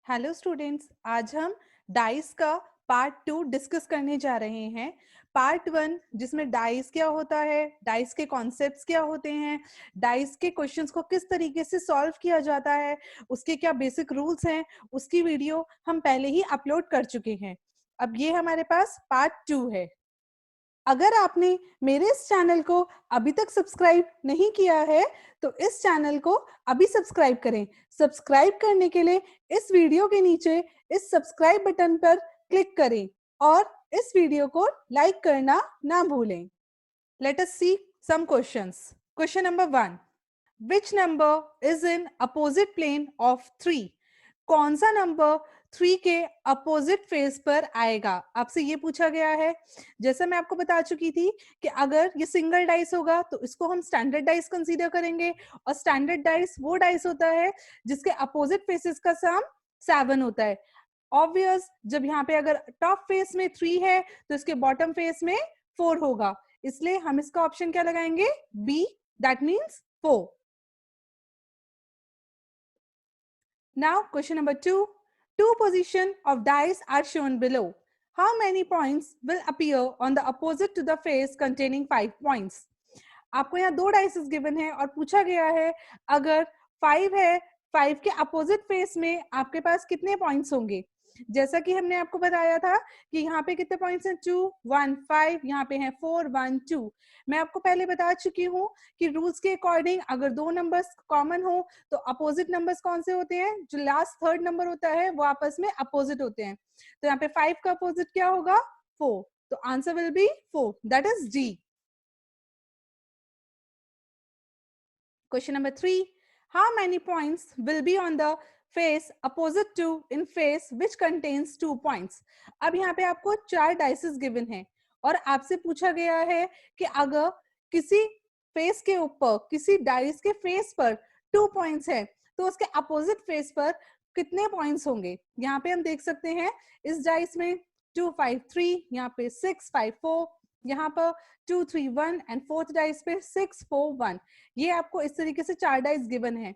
Hello students, आज हम dice का पार्ट 2 डिस्कस करने जा रहे हैं। पार्ट 1 जिसमें डाइस क्या होता है, डाइस के कॉन्सेप्ट्स क्या होते हैं, डाइस के क्वेश्चंस को किस तरीके से सॉल्व किया जाता है, उसके क्या बेसिक रूल्स हैं, उसकी वीडियो हम पहले ही अपलोड कर चुके हैं। अब ये हमारे पास पार्ट 2 है। अगर आपने मेरे इस चैनल को अभी तक सब्सक्राइब नहीं किया है तो इस चैनल को अभी सब्सक्राइब करें। सब्सक्राइब करने के लिए इस वीडियो के नीचे इस सब्सक्राइब बटन पर क्लिक करें और इस वीडियो को लाइक करना ना भूलें। Let us see some questions. Question number 1. Which number is in opposite plane of 3? कौन सा नंबर 3 के अपोजिट फेस पर आएगा, आपसे ये पूछा गया है। जैसा मैं आपको बता चुकी थी कि अगर ये सिंगल डाइस होगा तो इसको हम स्टैंडर्ड डाइस कंसीडर करेंगे, और स्टैंडर्ड डाइस वो डाइस होता है जिसके अपोजिट फेसेस का सम 7 होता है। ऑब्वियस, जब यहाँ पे अगर टॉप फेस में 3 है तो इसके बॉटम फेस में 4 होगा, इसलिए हम इसका ऑप्शन क्या लगाएंगे, B, that means 4। Now question number 2. Two position of dice are shown below. How many points will appear on the opposite to the face containing 5 points? आपको यहाँ दो डाइसेस गिवन है और पूछा गया है अगर 5 है, 5 के अपोजिट फेस में आपके पास कितने पॉइंट्स होंगे। जैसा कि हमने आपको बताया था कि यहाँ पे कितने पॉइंट्स हैं, 2 1 5, यहाँ पे हैं 4 1 2। मैं आपको पहले बता चुकी हूँ कि रूल्स के अकॉर्डिंग अगर दो नंबर्स कॉमन हो तो अपोजिट नंबर्स कौन से होते हैं, जो लास्ट थर्ड नंबर होता है वो आपस में अपोजिट होते हैं। तो यहाँ पे 5 का अपोजिट क्या होगा, 4, तो answer will be 4, that is D. Question number 3. How many points will be on the face opposite to in face which contains 2 points? अब यहाँ पे आपको 4 डाइसेस गिवन है और आपसे पूछा गया है कि अगर किसी फेस के ऊपर, किसी डाइस के फेस पर 2 पॉइंट्स है तो उसके अपोजिट फेस पर कितने पॉइंट्स होंगे। यहाँ पे हम देख सकते हैं इस डाइस में 2 5 3, यहाँ पे 6 5 4, यहाँ पर 2 3 1 एंड फोर्थ डाइस पे 6 4 1। ये आपको इस तरीके से 4 डाइस गिवन है।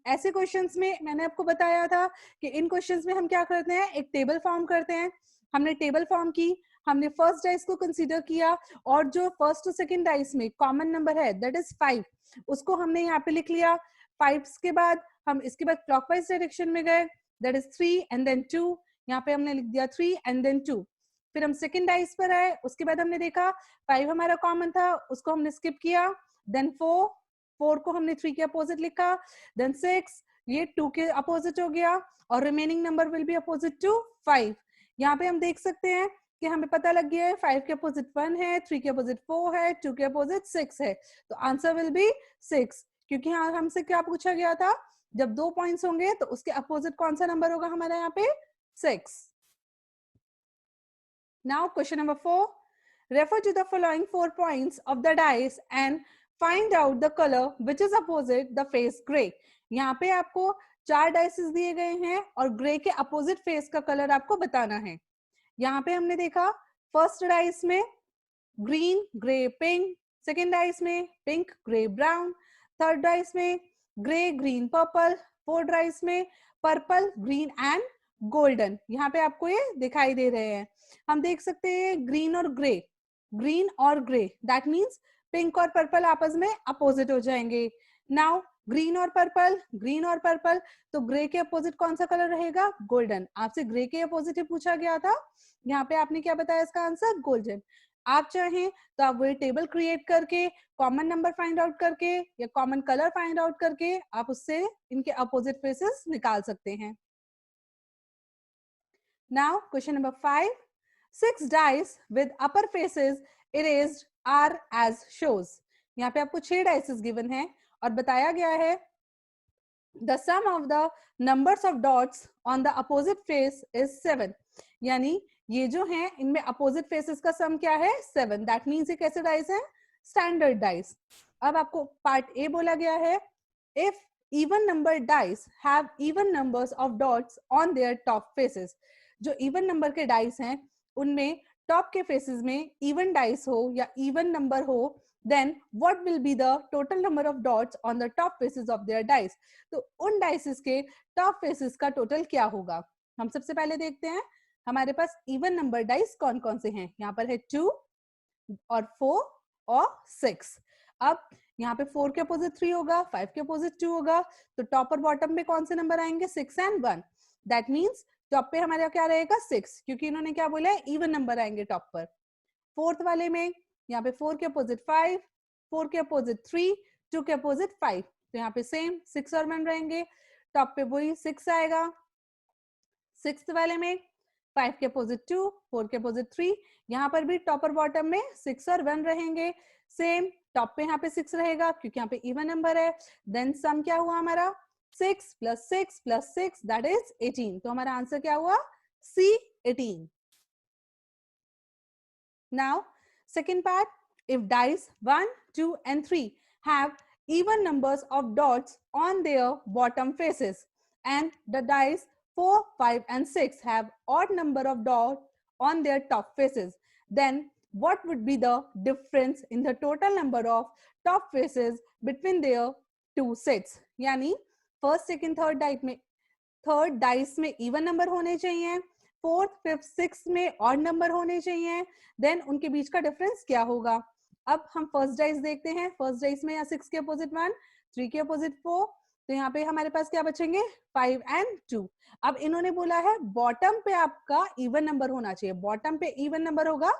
ऐसे क्वेश्चंस में मैंने आपको बताया था कि इन क्वेश्चंस में हम क्या करते हैं, एक टेबल फॉर्म करते हैं। हमने टेबल फॉर्म की, हमने फर्स्ट डाइस को कंसीडर किया और जो फर्स्ट और सेकंड डाइस में कॉमन नंबर है दैट इज 5, उसको हमने यहाँ पे लिख लिया। 5 के बाद हम इसके बाद क्लॉकवाइज डायरेक्शन में गए, दैट इज 3 एंड देन 2। यहाँ पे हमने लिख दिया 3 एंड देन 2। फिर हम सेकंड डाइस पर आए, उसके बाद हमने देखा 5 हमारा कॉमन था, उसको हमने स्किप किया, देन 4 को हमने 3 के अपोजिट लिखा, देन 6, ये 2 के अपोजिट हो गया और remaining number will be opposite to 5। यहाँ पे हम देख सकते हैं कि हमें पता लग गया है 5 के अपोजिट 1 है, 3 के अपोजिट 4 है, 2 के अपोजिट 6 है, तो आंसर विल बी 6। क्योंकि हाँ हमसे क्या पूछा गया था, जब 2 पॉइंट्स होंगे तो उसके अपोजिट कौन सा नंबर होगा हमारा यहाँ पे, 6। Now question number 4. Refer to the following 4 points of the dice and find out the color which is opposite the face gray. यहाँ पे आपको 4 डाइसेस दिए गए हैं और ग्रे के अपोजिट फेस का कलर आपको बताना है। यहाँ पे हमने देखा फर्स्ट डाइस में green grey pink, second dice में pink grey brown, third dice में grey green purple, fourth dice में पर्पल ग्रीन एंड गोल्डन। यहाँ पे आपको ये दिखाई दे रहे हैं, हम देख सकते हैं ग्रीन और ग्रे, ग्रीन और ग्रे, दैट मीन्स पिंक और पर्पल आपस में अपोजिट हो जाएंगे। नाउ ग्रीन और पर्पल, ग्रीन और पर्पल, तो ग्रे के अपोजिट कौन सा कलर रहेगा, गोल्डन। आपसे ग्रे के अपोजिट पूछा गया था, यहाँ पे आपने क्या बताया इसका आंसर, गोल्डन। आप चाहें तो आप वही टेबल क्रिएट करके कॉमन नंबर फाइंड आउट करके या कॉमन कलर फाइंड आउट करके आप उससे इनके अपोजिट फेसेस निकाल सकते हैं। Now question number 5. 6 dice with upper faces erased are as shows. यहाँ पे आपको 6 डाइसेस गिवन है और बताया गया है the sum of the numbers of dots on the opposite face is 7। यानी ये जो हैं इनमें अपोजिट फेसेस का सम क्या है, 7। दैट मीन्स ये कैसे डाइस है, स्टैंडर्ड डाइस। अब आपको पार्ट ए बोला गया है, if even number dice have even numbers of dots on their top faces। जो इवन नंबर के डाइस हैं उनमें टॉप के फेसेस में इवन डाइस हो या इवन नंबर हो, then what will be the total number of dots on the top faces of their dice। तो उन डाइसेस के टॉप फेसेस का टोटल क्या होगा। हम सबसे पहले देखते हैं हमारे पास इवन नंबर डाइस कौन कौन से हैं। यहाँ पर है 2 और 4 और 6। अब यहाँ पे 4 के अपोजिट 3 होगा, 5 के अपोजिट 2 होगा, तो टॉप और बॉटम में कौन से नंबर आएंगे? 6 एंड 1। दैट मीन्स टॉप पे हमारा क्या रहेगा? 6, क्योंकि इन्होंने क्या बोला है? इवन नंबर आएंगे टॉप पर। फोर्थ वाले में यहाँ पे 4 के अपोजिट 5, 4 के अपोजिट 3, 2 के अपोजिट 5, तो यहाँ पे सेम 6 और 1 रहेंगे, टॉप पे वही 6 आएगा। सिक्स्थ वाले में 5 के अपोजिट 2, 4 के अपोजिट 3, यहाँ पर भी टॉप और बॉटम में 6 और 1 रहेंगे, सेम टॉप पे यहाँ पे 6 रहेगा क्योंकि यहाँ पे इवन नंबर है। देन सम क्या हुआ हमारा? 6 + 6 + 6 दैट इज 18। तो हमारा आंसर क्या हुआ? C 18। Now, second part, if dice 1, 2, and 3 have even numbers of dots on their bottom faces, and the dice 4, 5, and 6 have odd number of dots on their top faces, then what would be the difference in the total number of top faces between their two sets? यानी first second third dice में even number होने चाहिए, fourth fifth six में odd number होने चाहिए, then उनके बीच का difference क्या होगा? अब हम फर्स्ट डाइस देखते हैं। फर्स्ट डाइस में यहाँ 6 के अपोजिट 1, 3 के अपोजिट 4, तो यहाँ पे हमारे पास क्या बचेंगे? 5 एंड 2। अब इन्होंने बोला है बॉटम पे आपका इवन नंबर होना चाहिए, बॉटम पे इवन नंबर होगा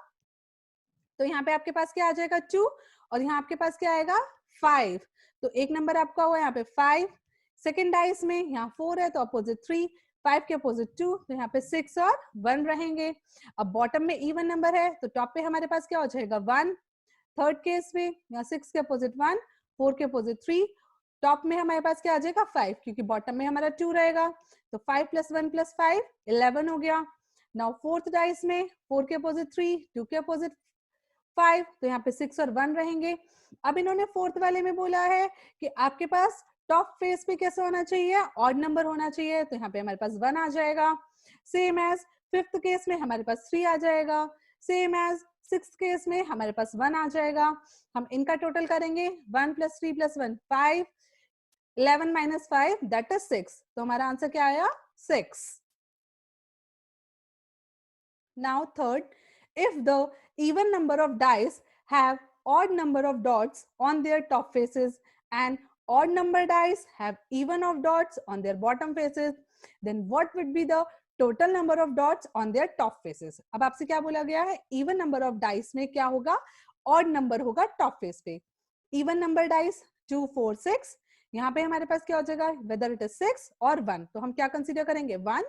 तो यहाँ पे आपके पास क्या आ जाएगा? 2, और यहाँ आपके पास क्या आएगा? 5। तो एक नंबर आपका हुआ यहाँ पे 5। सेकेंड डाइस में यहाँ 4 है तो अपोजिट 3, 5 के अपोजिट 2, तो यहाँ पे 6 और 1 रहेंगे। अब बॉटम में इवन नंबर है तो टॉप पे हमारे पास क्या हो जाएगा? 1। थर्ड केस में यहाँ 6 के अपोजिट 1, 4 के अपोजिट 3, टॉप में हमारे पास क्या आ जाएगा? 5, क्योंकि बॉटम में हमारा 2 रहेगा, तो 5 + 1 + 5 11 हो गया। नाउ फोर्थ डाइस में 4 के अपोजिट 3, 2 के अपोजिट 5, तो यहाँ पे 6 और 1 रहेंगे। अब इन्होंने फोर्थ वाले में बोला है कि आपके पास टॉप फेस पे कैसे होना चाहिए? ऑड नंबर होना चाहिए, तो यहाँ पे हमारे पास 1 आ जाएगा। सेम एज फिफ्थ केस में हमारे पास 3 आ जाएगा, सेम एज सिक्स्थ केस में हमारे पास 1 आ जाएगा। हम इनका टोटल करेंगे, 1 + 3 + 1 5, 11 - 5 दैट इज 6, तो हमारा आंसर क्या आया? 6। Now third, if the even number of dice have odd number of dots on their top faces and odd number dice have even of dots on their bottom faces, then what would be the total number of dots on their top faces? अब आपसे क्या बोला गया है? even number of dice में क्या होगा? odd number होगा top face पे। even number dice 2, 4, 6, यहाँ पे हमारे पास क्या हो जाएगा? whether it is 6 और 1, तो हम क्या कंसीडर करेंगे? 1।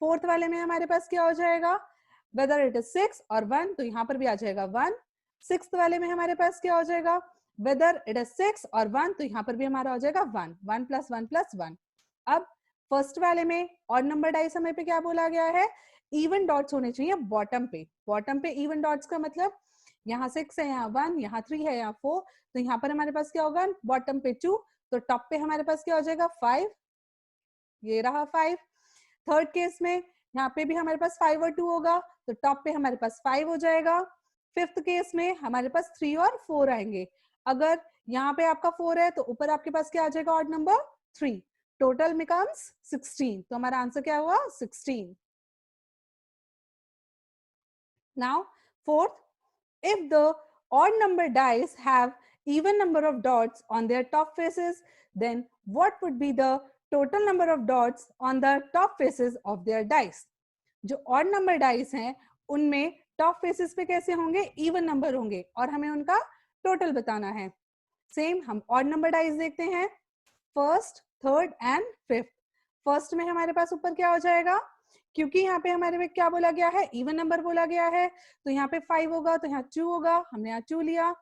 फोर्थ वाले में हमारे पास क्या हो जाएगा? whether it is 6 और 1, तो यहाँ पर भी आ जाएगा 1। सिक्स्थ वाले में हमारे पास क्या हो जाएगा? whether it is 6 और 1, तो यहाँ पर भी हमारा हो जाएगा 1, 1 + 1 + 1। अब फर्स्ट वाले में ऑड नंबर डाइस हमें पे क्या बोला गया है? इवन डॉट्स होने चाहिए बॉटम पे। बॉटम पे इवन डॉट्स का मतलब यहाँ 6 है, यहाँ 1, यहाँ 3 है, यहाँ 4, तो यहाँ पर हमारे पास क्या होगा? बॉटम पे 2, तो टॉप पे हमारे पास क्या हो जाएगा? 5, ये रहा 5। थर्ड केस में यहाँ पे भी हमारे पास 5 और 2 होगा, तो टॉप पे हमारे पास 5 हो जाएगा। फिफ्थ केस में हमारे पास 3 और 4 आएंगे। अगर यहाँ पे आपका 4 है तो ऊपर आपके पास क्या आ जाएगा? ऑड नंबर 3, टोटल बिकम्स 16, तो हमारा आंसर क्या हुआ? 16। Now fourth, if the odd number dice have even number of dots on their top faces, then what would be the total number of dots on the top faces of their dice? जो odd number dice हैं उनमें top faces पे कैसे होंगे? Even number होंगे, और हमें उनका टोटल बताना है। सेम हम ऑड नंबर डाइस देखते हैं, first, third and fifth. First में हमारे पास ऊपर क्या हो जाएगा? क्योंकि यहाँ पे हमारे में क्या बोला गया है? इवन नंबर बोला गया है, तो यहाँ पे 5 होगा, तो यहाँ 2 होगा, हमने यहाँ 2 लिया।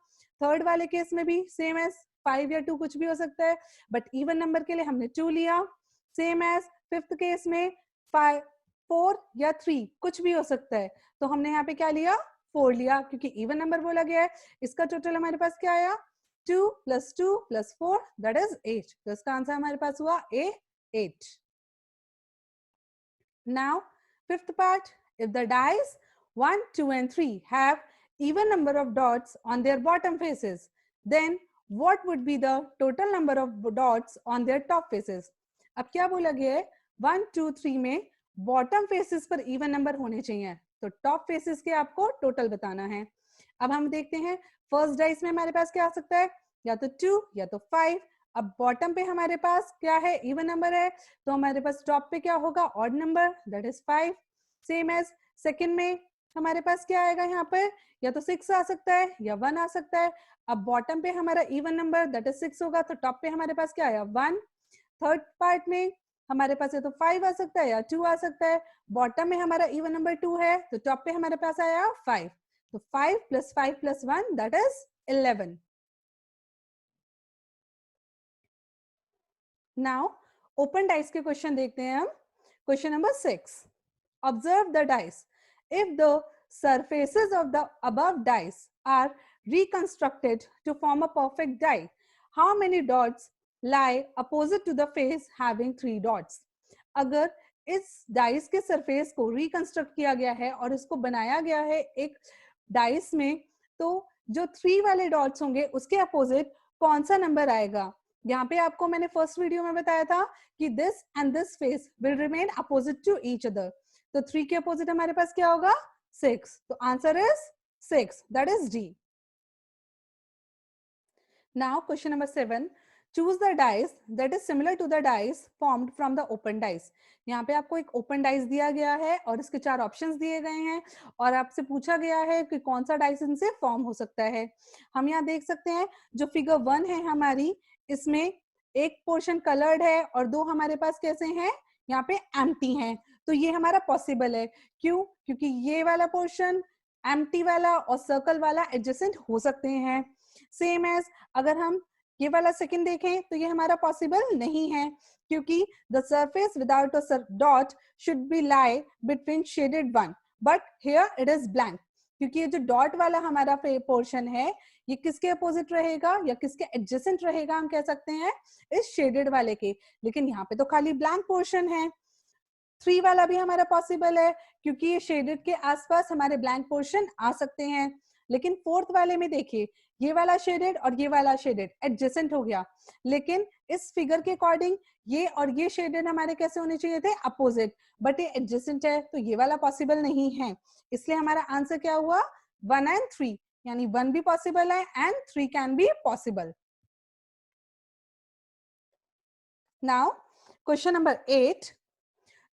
थर्ड वाले केस में भी सेम एज 5 या 2 कुछ भी हो सकता है, बट इवन नंबर के लिए हमने 2 लिया। सेम एज फिफ्थ केस में 5, 4 या 3 कुछ भी हो सकता है, तो हमने यहाँ पे क्या लिया? 4 लिया, क्योंकि इवन नंबर बोला गया है। इसका टोटल हमारे पास क्या आया? 2 + 2 + 4 दैट इज 8, तो इसका आंसर हमारे पास हुआ A 8। Now, fifth part, if the dice 1, 2, and 3 have even number of dots on their bottom faces, then what would be the total number of dots on their top faces? अब क्या बोला गया है? 1, 2, 3 में bottom faces पर even number होने चाहिए, तो टॉप फेसेस के आपको टोटल बताना है। अब हम देखते हैं फर्स्ट डाइस में हमारे पास क्या आ सकता है, या तो 2 या तो 5। अब बॉटम पे हमारे पास क्या है, इवन नंबर है, तो हमारे पास टॉप पे क्या होगा, odd number, that is 5। Same as second में हमारे पास क्या आएगा, यहाँ पर या तो 6 आ सकता है या 1 आ सकता है। अब बॉटम पे हमारा इवन नंबर दैट इज 6 होगा, तो टॉप पे हमारे पास क्या आया, 1। थर्ड पार्ट में हमारे पास या तो 5 आ सकता है या 2 आ सकता है। बॉटम में हमारा इवन नंबर 2 है, तो टॉप पे हमारे पास आया 5। तो 5 + 5 + 1 that is 11। Now open dice के क्वेश्चन देखते हैं हम। Question number 6, observe the dice. If the surfaces of the above dice are reconstructed to form a perfect die, how many dots lie opposite to the face having 3 dots? अगर इस dice के surface को reconstruct किया गया है और इसको बनाया गया है एक डाइस में, तो जो 3 वाले डॉट्स होंगे उसके अपोजिट कौन सा नंबर आएगा। यहाँ पे आपको मैंने फर्स्ट वीडियो में बताया था कि this and this face will remain opposite to each other, तो 3 के अपोजिट हमारे पास क्या होगा, 6। तो answer is 6, that is D. Now question number 7, choose the dice that is similar to the dice formed from the open dice। यहाँ पे आपको एक ओपन डाइस दिया गया है और इसके 4 ऑप्शंस दिए गए हैं और आपसे पूछा गया है कि कौन सा डाइस इनसे फॉर्म हो सकता है। हम यहाँ देख सकते हैं जो फिगर 1 है हमारी, इसमें एक पोर्शन कलर्ड है और 2 हमारे पास कैसे हैं, यहाँ पे एम्प्टी हैं, तो ये हमारा पॉसिबल है। क्यों, क्योंकि ये वाला पोर्शन एम्प्टी वाला और सर्कल वाला एडजेसेंट हो सकते हैं। सेम एज अगर हम ये वाला सेकंड देखें तो ये हमारा पॉसिबल नहीं है, क्योंकि the surface without a dot should be lie between shaded one, but here it is blank. क्योंकि ये जो डॉट वाला हमारा पोर्शन है ये किसके अपोजिट रहेगा या किसके एडजेसेंट रहेगा, हम कह सकते हैं इस शेडेड वाले के। लेकिन यहाँ पे तो खाली ब्लैंक पोर्शन है। 3 वाला भी हमारा पॉसिबल है क्योंकि ये शेडेड के आसपास हमारे ब्लैंक पोर्शन आ सकते हैं। लेकिन फोर्थ वाले में देखिए, ये वाला शेडेड और ये वाला शेडेड एडजेसेंट हो गया, लेकिन इस फिगर के अकॉर्डिंग ये और ये शेडेड हमारे कैसे होने चाहिए थे, अपोजिट, बट ये एडजेसेंट है, तो ये वाला पॉसिबल नहीं है। इसलिए हमारा आंसर क्या हुआ, 1 एंड 3, यानी 1 भी पॉसिबल है and 3 can be possible. Now question number 8,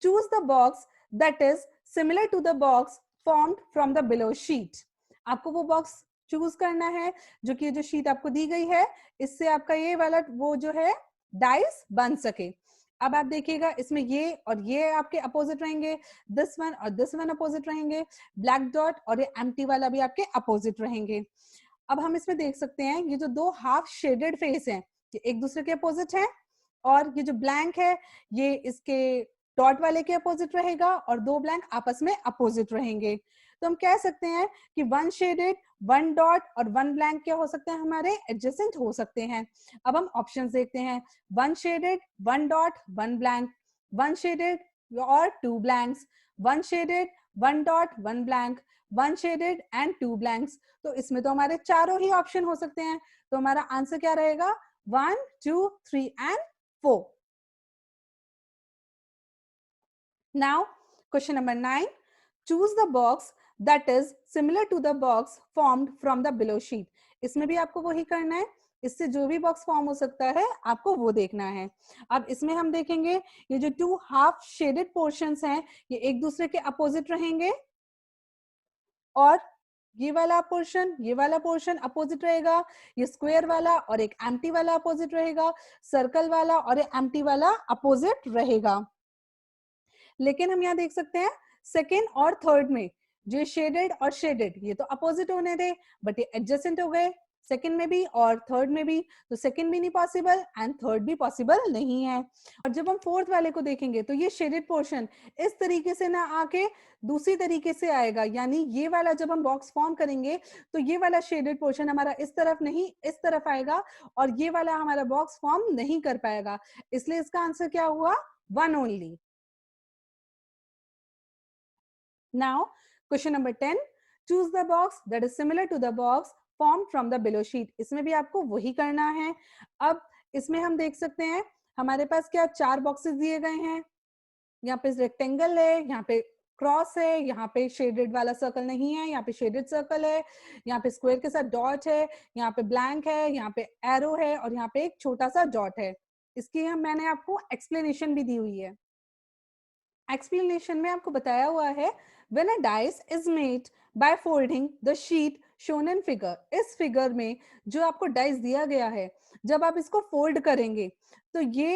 choose the box that is similar to the box formed from the below sheet। आपको वो बॉक्स चूज करना है जो कि जो शीट आपको दी गई है इससे आपका ये वाला वो जो है डाइस बन सके। अब आप देखिएगा इसमें ये और ये आपके अपोजिट रहेंगे, दिस वन और दिस वन अपोजिट रहेंगे, ब्लैक डॉट और ये एम्प्टी वाला भी आपके अपोजिट रहेंगे। अब हम इसमें देख सकते हैं ये जो 2 हाफ शेडेड फेस हैं ये एक दूसरे के अपोजिट है, और ये जो ब्लैंक है ये इसके डॉट वाले के अपोजिट रहेगा और 2 ब्लैंक आपस में अपोजिट रहेंगे। तो हम कह सकते हैं कि 1 शेडेड 1 डॉट और 1 ब्लैंक क्या हो सकते हैं, हमारे एडजेसेंट हो सकते हैं। अब हम ऑप्शंस देखते हैं, 1 शेडेड 1 डॉट 1 ब्लैंक, 1 शेडेड और 2 blanks, 1 shaded 1 dot 1 blank, 1 shaded and 2 blanks. तो इसमें तो हमारे चारों ही ऑप्शन हो सकते हैं, तो हमारा आंसर क्या रहेगा, 1 2 3 and 4। Now, question number 9, choose the box that is similar to the box formed from the below sheet। इसमें भी आपको वही करना है, इससे जो भी बॉक्स फॉर्म हो सकता है आपको वो देखना है। अब इसमें हम देखेंगे ये जो 2 हाफ शेडेड पोर्शंस हैं ये एक दूसरे के अपोजिट रहेंगे, और ये वाला पोर्शन अपोजिट रहेगा, ये स्क्वायर वाला और एक एम्प्टी वाला अपोजिट रहेगा, सर्कल वाला और एक एम्प्टी वाला अपोजिट रहेगा। लेकिन हम यहाँ देख सकते हैं सेकेंड और थर्ड में जो शेडेड और शेडेड ये तो अपोजिट होने थे, बट ये एडजेसेंट हो गए सेकेंड में भी और थर्ड में भी, तो सेकेंड भी नहीं पॉसिबल एंड थर्ड भी पॉसिबल नहीं है। और जब हम फोर्थ वाले को देखेंगे तो ये शेडेड पोर्शन इस तरीके से ना आके दूसरी तरीके से आएगा, यानी ये वाला जब हम बॉक्स फॉर्म करेंगे तो ये वाला शेडेड पोर्शन हमारा इस तरफ नहीं इस तरफ आएगा और ये वाला हमारा बॉक्स फॉर्म नहीं कर पाएगा, इसलिए इसका आंसर क्या हुआ, 1 only. Now, question number 10, choose the box that is similar to the box formed from the below sheet। इसमें भी आपको वही करना है। अब इसमें हम देख सकते हैं हमारे पास क्या 4 बॉक्सेस दिए गए हैं, यहाँ पे रेक्टेंगल है, यहाँ पे क्रॉस है, यहाँ पे शेडेड वाला सर्कल नहीं है, यहाँ पे शेडेड सर्कल है, यहाँ पे स्क्वायर के साथ डॉट है, यहाँ पे ब्लैंक है, यहाँ पे एरो है और यहाँ पे एक छोटा सा डॉट है। इसकी मैंने आपको एक्सप्लेनेशन भी दी हुई है। एक्सप्लेनेशन में आपको बताया हुआ है when a dice is made by folding the sheet shown in figure, इस फिगर में जो आपको डाइस दिया गया है, जब आप इसको फोल्ड करेंगे तो ये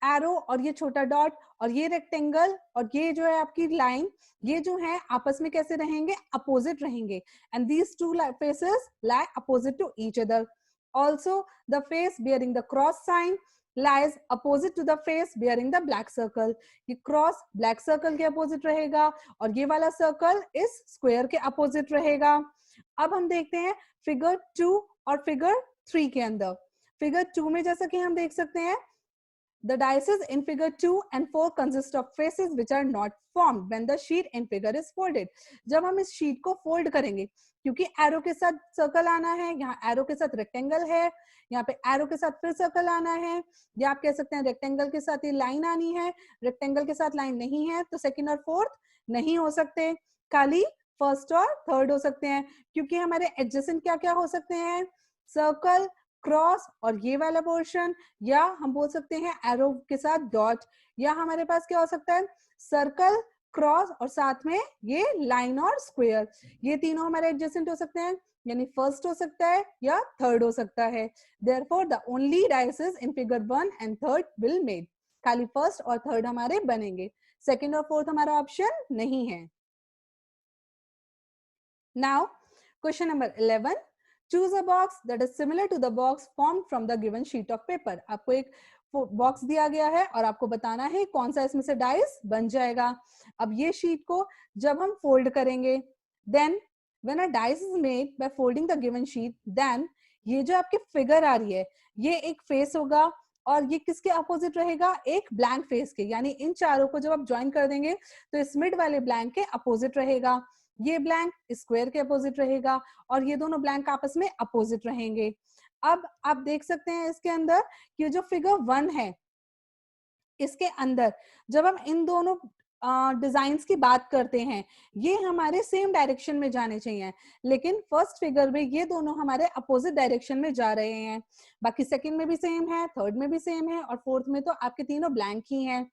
एरो और ये छोटा डॉट और ये रेक्टेंगल और ये जो है आपकी लाइन, ये जो है आपस में कैसे रहेंगे, अपोजिट रहेंगे, and these two faces lie opposite to each other. Also the face bearing the cross sign lies opposite to the face bearing the black circle। ये क्रॉस ब्लैक सर्कल के अपोजिट रहेगा और ये वाला सर्कल इस square के opposite रहेगा। अब हम देखते हैं फिगर 2 और फिगर 3 के अंदर। फिगर 2 में जैसा कि हम देख सकते हैं, the dices in figure 2 and 4 consist of faces which are not formed when the sheet in figure is folded। जब हम इस शीट को फोल्ड करेंगे, क्योंकि एरो के साथ सर्कल आना है, यहाँ एरो के साथ रेक्टेंगल है, यहाँ पे एरो के साथ फिर सर्कल आना है, या आप कह सकते हैं रेक्टेंगल के साथ ये लाइन आनी है, रेक्टेंगल के साथ लाइन नहीं है तो सेकंड और फोर्थ नहीं हो सकते, खाली फर्स्ट और थर्ड हो सकते हैं। क्योंकि हमारे एडजेसेंट क्या क्या हो सकते हैं, सर्कल, क्रॉस और ये वाला पोर्शन, या हम बोल सकते हैं एरो के साथ डॉट, या हमारे पास क्या हो सकता है, सर्कल, क्रॉस और साथ में ये लाइन और स्क्वायर, ये तीनों हमारे एडजेसेंट हो सकते हैं, यानी फर्स्ट हो सकता है या थर्ड हो सकता है। Therefore the only dices in figure 1 and 3 will made, खाली फर्स्ट और थर्ड हमारे बनेंगे, सेकंड और फोर्थ हमारा ऑप्शन नहीं है। Now question number 11, choose a box that is similar to the box formed from the given sheet of paper। आपको एक बॉक्स दिया गया है और आपको बताना है कौन सा इसमें से डाइस बन जाएगा। अब ये शीट को जब हम फोल्ड करेंगे, then when a dice is made by folding the given sheet, then ये जो आपकी फिगर आ रही है, ये एक फेस होगा और ये किसके अपोजिट रहेगा, एक ब्लैंक फेस के, यानी इन चारों को जब आप ज्वाइन कर देंगे तो इस मिड वाले ब्लैंक के अपोजिट रहेगा, ये ब्लैंक स्क्वायर के अपोजिट रहेगा और ये दोनों ब्लैंक आपस में अपोजिट रहेंगे। अब आप देख सकते हैं इसके अंदर कि जो फिगर 1 है, इसके अंदर जब हम इन दोनों डिजाइन्स की बात करते हैं, ये हमारे सेम डायरेक्शन में जाने चाहिए, लेकिन फर्स्ट फिगर में ये दोनों हमारे अपोजिट डायरेक्शन में जा रहे हैं। बाकी सेकंड में भी सेम है, थर्ड में भी सेम है और फोर्थ में तो आपके तीनों ब्लैंक ही हैं।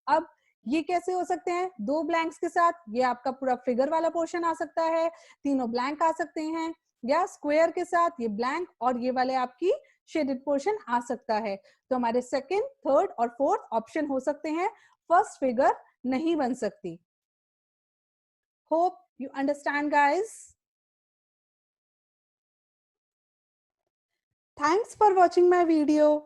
अब ये कैसे हो सकते हैं, दो ब्लैंक्स के साथ ये आपका पूरा फिगर वाला पोर्शन आ सकता है, तीनों ब्लैंक आ सकते हैं, या स्क्वायर के साथ ये ब्लैंक और ये वाले आपकी शेडेड पोर्शन आ सकता है। तो हमारे सेकंड, थर्ड और फोर्थ ऑप्शन हो सकते हैं, फर्स्ट फिगर नहीं बन सकती। Hope you understand guys. Thanks for watching my video.